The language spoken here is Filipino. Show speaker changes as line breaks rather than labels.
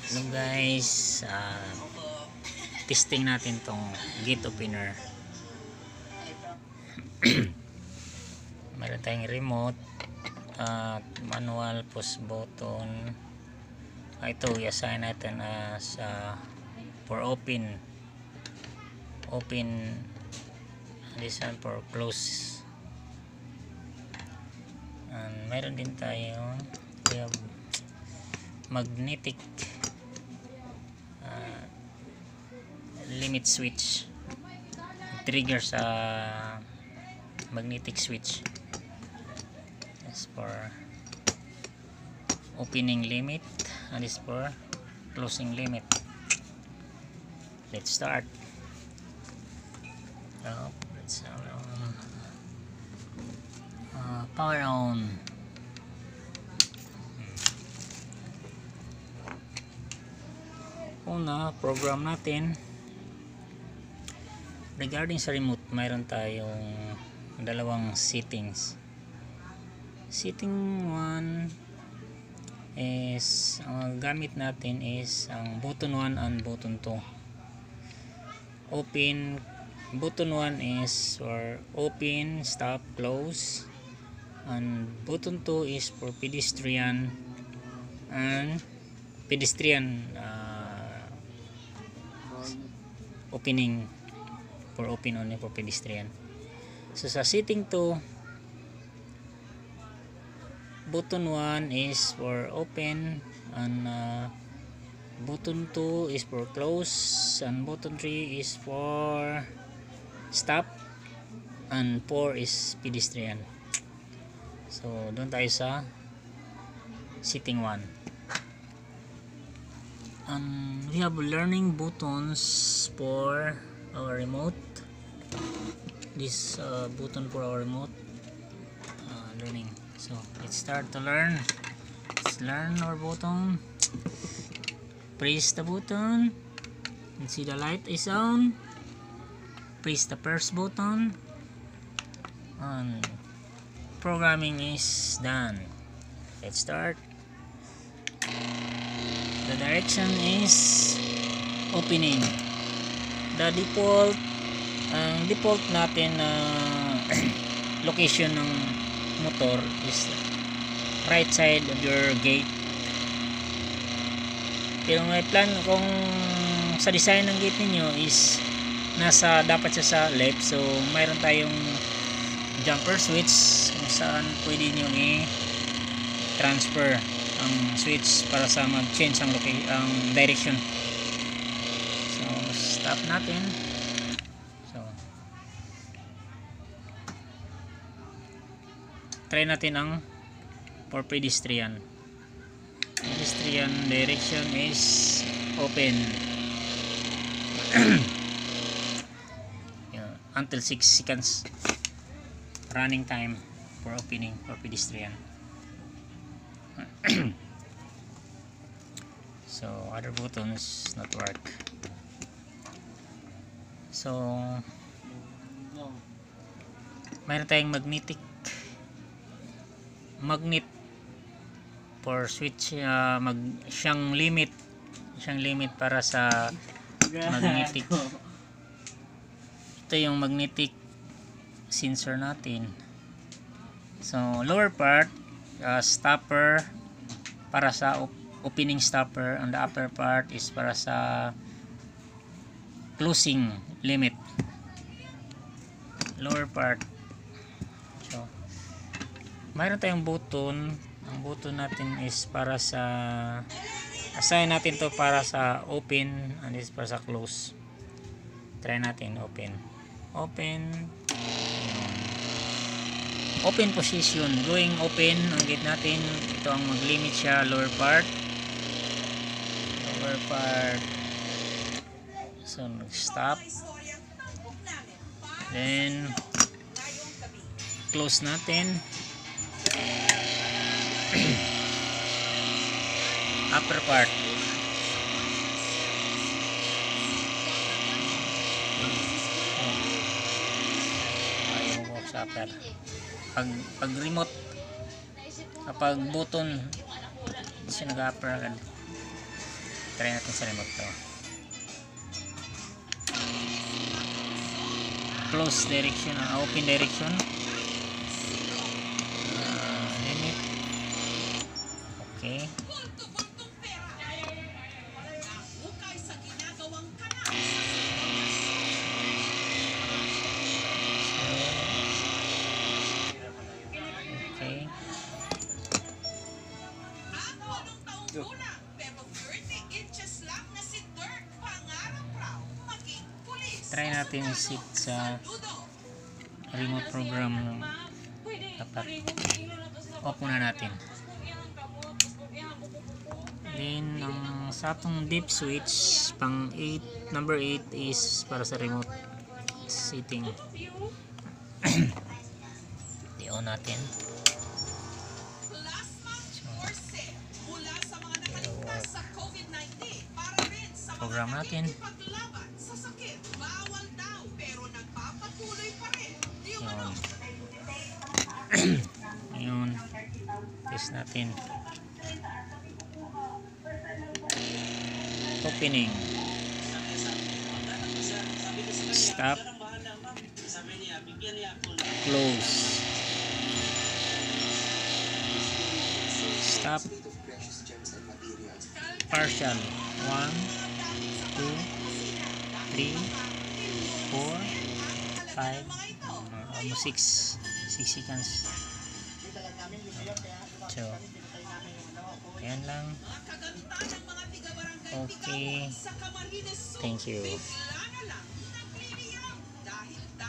Hello guys, testing natin tong gate opener. Meron tayong remote at manual push button. Ito i-assign natin as for open, this one for close. And meron din tayo magnetic limit switch, trigger sa magnetic switch. That's for opening limit and this for closing limit. Let's start. Let's power on. Una, program natin. Regarding sa remote, mayroon tayong dalawang settings. Setting 1 is gamit natin is ang button 1 and button 2. Open, button 1 is for open, stop, close, and button 2 is for pedestrian and pedestrian opening, for open only for pedestrian. So sa setting 2, button 1 is for open and button 2 is for close and button 3 is for stop and 4 is pedestrian. So doon tayo sa setting 1. We have learning buttons for our remote. This button for our remote learning. So let's start to learn. Let's learn our button. Press the button and see the light is on. Press the first button and programming is done. Let's start. The direction is opening. The default natin location ng motor is right side of your gate. Pero may plan kung sa design ng gate niyo is dapat siya sa left, so mayroon tayong jumper switch kung saan pwede niyo i-transfer ang switch para sa mag-change ang direction. So stop natin. So try natin ang for pedestrian. Pedestrian direction is open. Until 6 seconds running time for opening for pedestrian. So other buttons not work. So mayroon tayong magnet for switch, siyang limit para sa magnetic. Ito yung magnetic sensor natin. So lower part stopper para sa opening stopper, and the upper part is para sa closing limit. Lower part. So mayroon tayong button. Ang button natin is para sa assign natin to para sa open and this para sa close. Try natin open position, going open ang gate natin. Ito ang mag-limit siya, lower part. So nag-stop, then close natin. Upper part, pag remote, kapag button siya nag-upper agad. Try natin sa remote to. Close direction, open direction. Limit. Okay. Okay. Try natin i-set sa remote program ng dapat off muna natin. Then sa atong dip switch pang 8, number 8 is para sa remote setting. I-on natin. Program natin. Yun. Test natin. Opening. Stop. Close. Stop. Partial. 1, 2, 3, 4, 5, almost 6 seconds. So, ayan lang. Okay. Thank you.